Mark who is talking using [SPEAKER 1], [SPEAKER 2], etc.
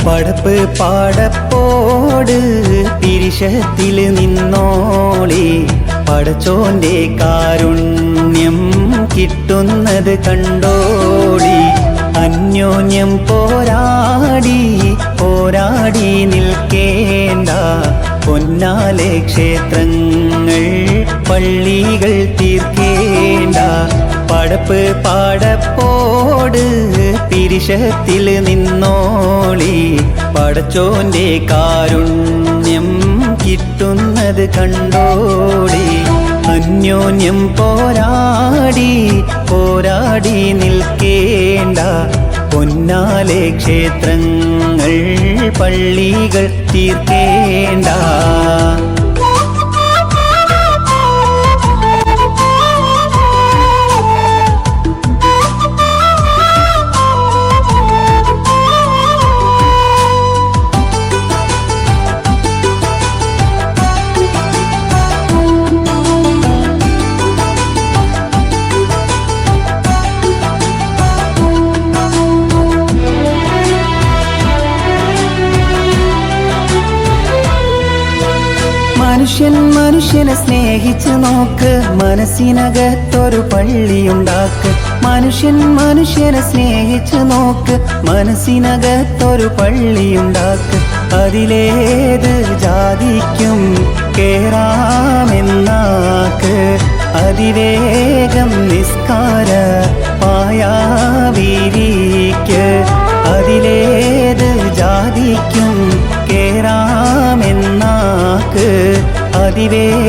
[SPEAKER 1] പടപ്പ് പാടപ്പോട് പിരിശത്തിൽ നിന്നോളി പടച്ചോന്റെ കാരുണ്യം കിട്ടുന്നത് കണ്ടോളി അന്യോന്യം പോരാടി പോരാടി നിൽക്കേണ്ട പൊന്നാലെ ക്ഷേത്രങ്ങൾ പള്ളികൾ തീർക്കേണ്ട പടപ്പ് പാടപ്പോട് പിരിശത്തിൽ നിന്നോളി പടച്ചോന്റെ കാരുണ്യം കിട്ടുന്നത് കണ്ടോടി അന്യോന്യം പോരാടി പോരാടി നിൽക്കേണ്ട പൊന്നാലെ ക്ഷേത്രങ്ങൾ പള്ളികൾ തീർക്കേണ്ട മനുഷ്യനെ സ്നേഹിച്ചു നോക്ക് മനസ്സിനകത്തൊരു പള്ളിയുണ്ടാക്ക് മനുഷ്യനെ സ്നേഹിച്ചു നോക്ക് മനസ്സിനകത്തൊരു പള്ളിയുണ്ടാക്ക് അതിലേത് ജാതിക്കും കേറാമെന്നാക്ക് അതിവേഗം നിസ്കാര പായാവിരിക്ക് അതിലേത് ജാതിക്കും കേറാമെന്നാക്ക് അതിവേഗം